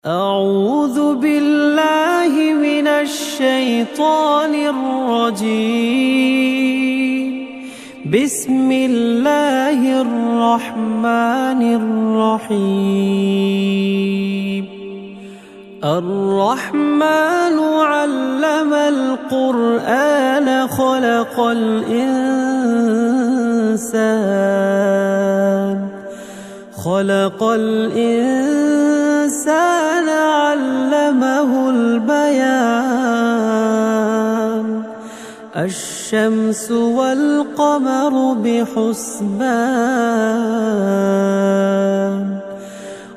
أعوذ بالله من الشيطان الرجيم. بسم الله الرحمن الرحيم. الرحمن علم القرآن خلق الإنسان علمه البيان. الشمس والقمر بحسبان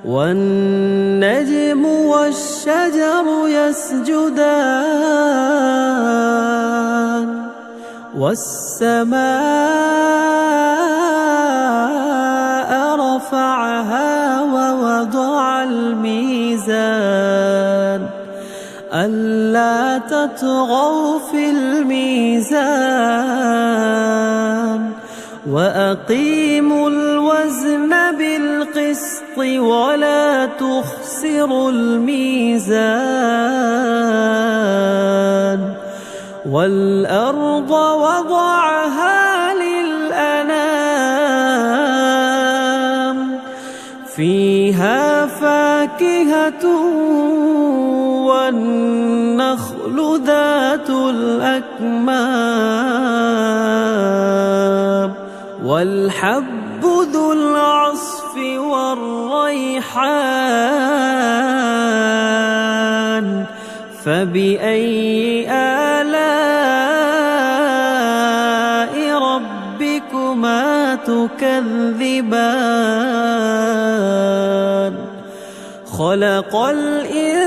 والنجم والشجر يسجدان والسماء رفعها ووضع الميزان ألا تطغوا في الميزان وأقيموا الوزن بالقسط ولا تخسروا الميزان. والأرض وضعها للأنام فيها فاكهة والنخل ذات الأكمام والحب ذو العصف والريحان. فبأي آلاء ربكما تكذبان؟ خلق الإنسان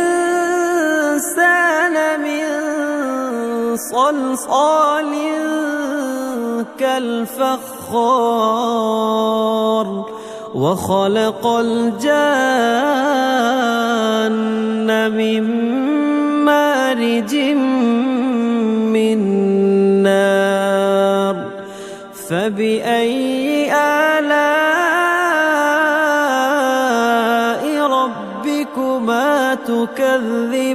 من صلصال كالفخار وخلق الجان من مارج من نار. فبأي آلاء ربكما تكذبان؟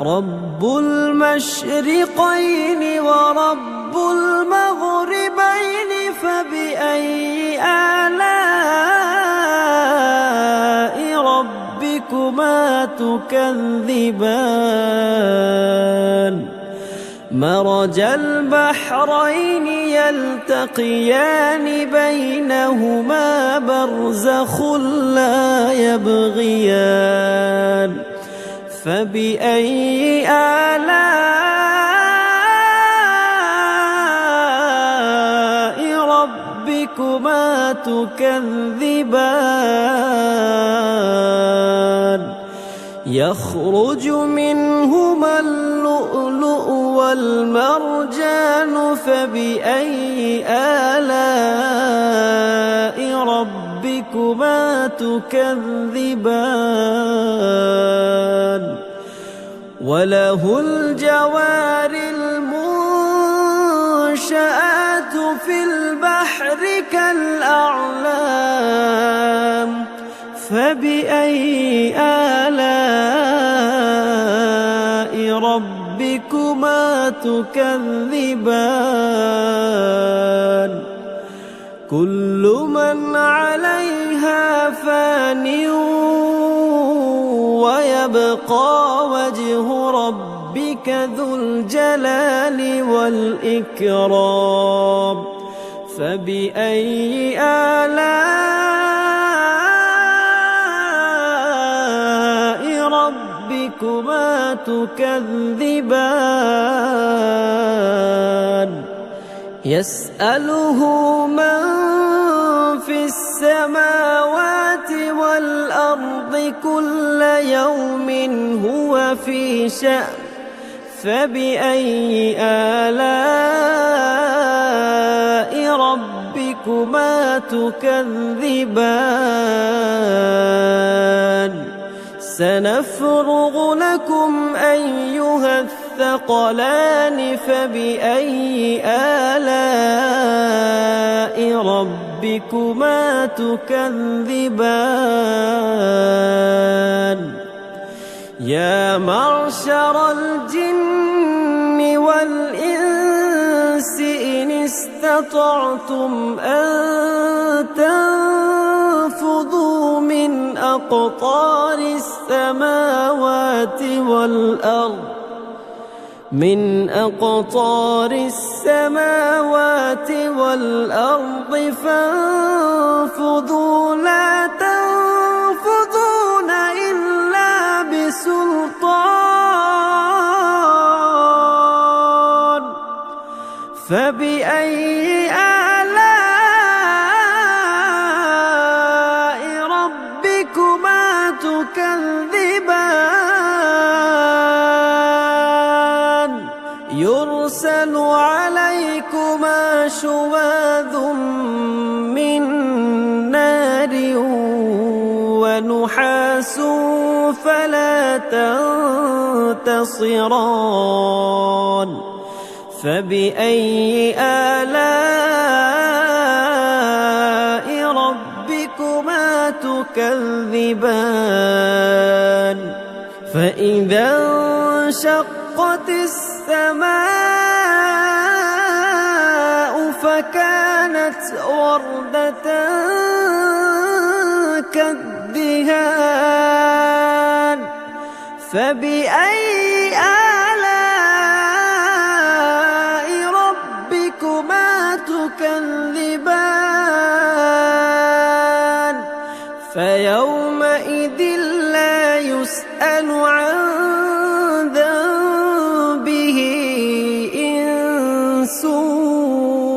رب المشرقين ورب المغربين فبأي آلاء ربكما تكذبان؟ مرج البحرين يلتقيان بينهما برزخ لا يبغيان. فبأي آلاء ربكما تكذبان؟ يخرج منهما اللؤلؤ والمرجان. فبأي آلاء ربكما تكذبان؟ وله الجوار المنشآت في البحر كالأعلام. فبأي آلاء ربكما تكذبان؟ كل من عليها فان ويبقى وجه ربك ذو الجلال والإكرام. فبأي آلاء ربكما تكذبان؟ يسأله من في السماوات والأرض كل يوم هو في شأن. فبأي آلاء ربكما تكذبان؟ سنفرغ لكم أيها الثقلان. فبأي آلاء ربكما تكذبان يا معشر الجن والإنس إن استطعتم أن تنفذوا من أقطار السماوات والأرض فانفذوا لا تنفذون إلا بسلطان فبأي آلاء ربكما تكذبان يرسل عليكما شواظ من نار ونحاس فلا تنتصران فبأي آلاء ربكما تكذبان فإذا انشقت السماء فكانت وردة كالدهان فبأي آلاء ربكما تكذبان فيومئذ لا يسأل عن ذنبه إنس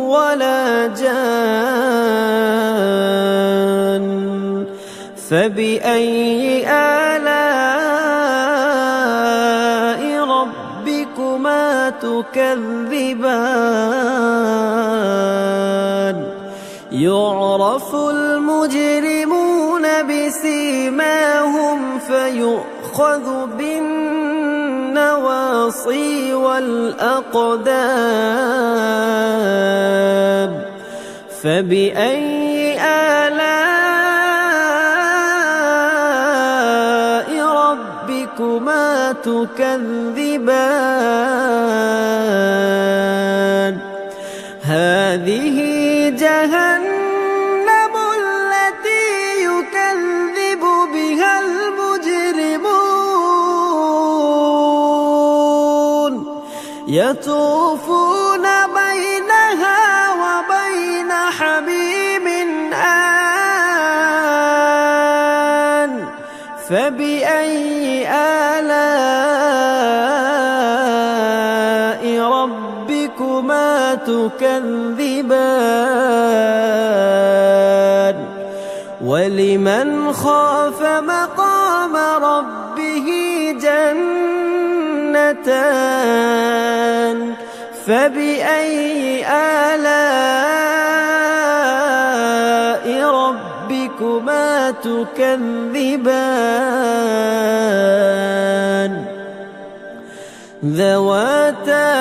ولا جان فبأي آلاء ربكما تكذبان يعرف المجرمون بسيماهم فيؤخذ بالنواصي والأقدام فبأي آلاء ربكما تكذبان هذه جهنم التي يكذب بها المجرمون يطوفون بينها وبين حميم آن فبأي آلاء ربكما تكذبان ولمن خاف مقام ربه جنتان فبأي آلاء ربكما تكذبان ذواتا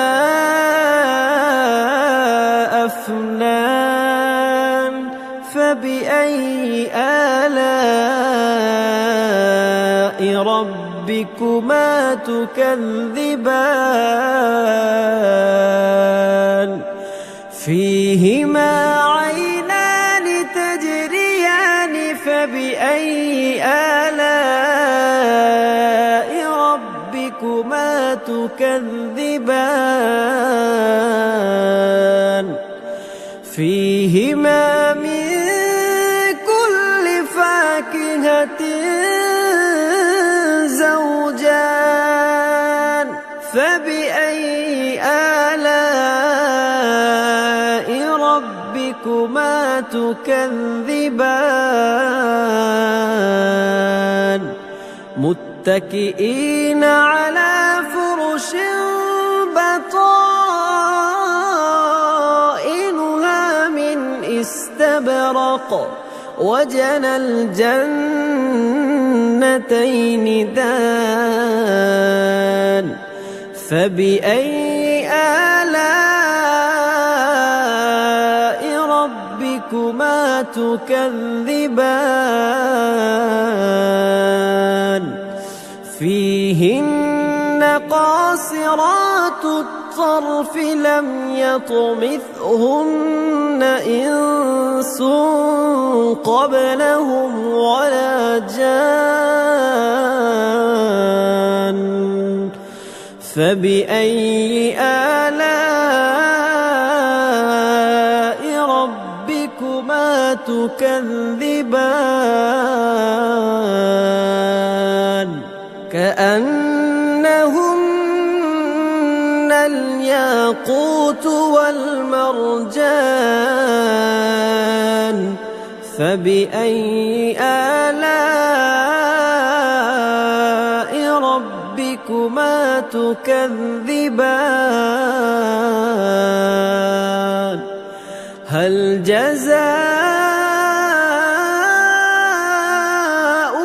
أفنان فبأي آلاء ربكما تكذبان فيهما عينان تجريان فبأي آلاء ربكما تكذبان فيهما من كل فاكهة زوجان فبأي آلاء ربكما تكذبان متكئين على فرش بطائنها من استبرق وجنى الجنتين دان فبأي آلاء ربكما تكذبان فيهن قاصرات الطرف لم يطمثهن إنس قبلهم ولا جان فبأي آلاء ربكما تكذبان كأنهن الياقوت والمرجان فبأي آلاء ربكما تكذبان هل جزاء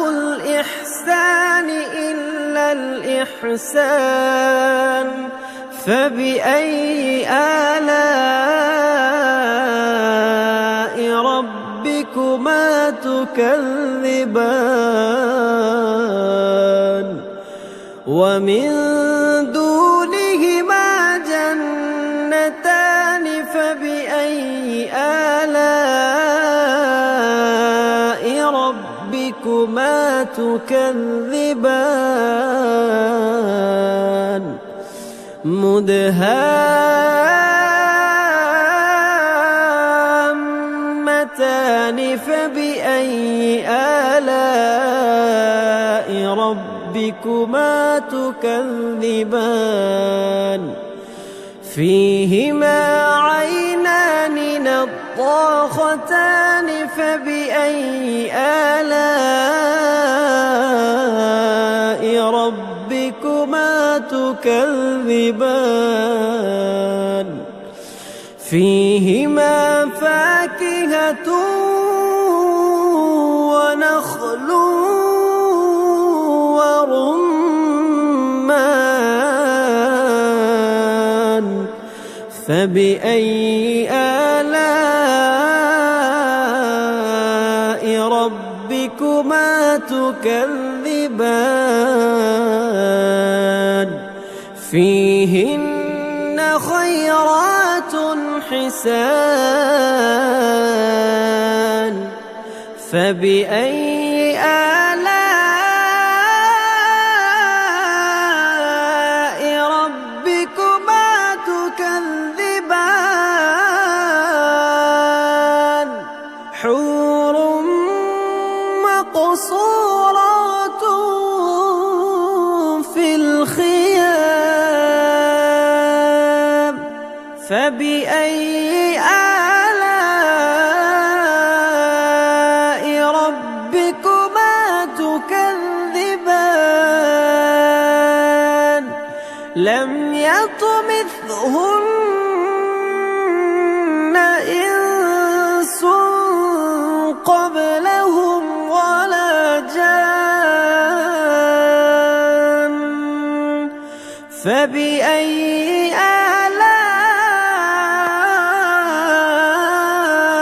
الإحسان إلا الإحسان فبأي آلاء ربكما تكذبان ومن دونهما جنتان فبأي آلاء ربكما تكذبان مدهامتان فبأي آلاء ربكما تكذبان فيهما عينان نضاختان فبأي آلاء ربكما تكذبان فيهما فاكهة ونخل ورمان فبأي آلاء ربكما تكذبان فيهن خيرات حسان فبأي آلاء ربكما تكذبان حور مقصورات في الخيام فبأي آلاء ربكما تكذبان لم يطمثهن إنس قبلهم ولا جان فبأي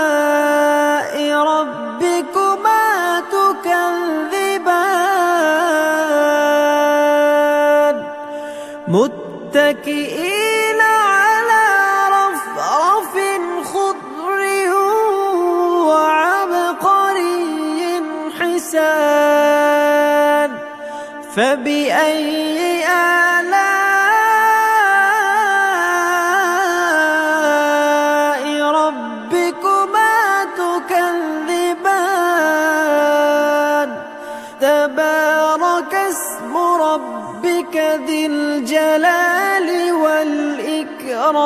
آلاء ربكما تكذبان متكئين على رفرف خضر وعبقري حسان فبأي آلاء ربكما تكذبان تبارك اسم ربك ذي الجلال والإكرام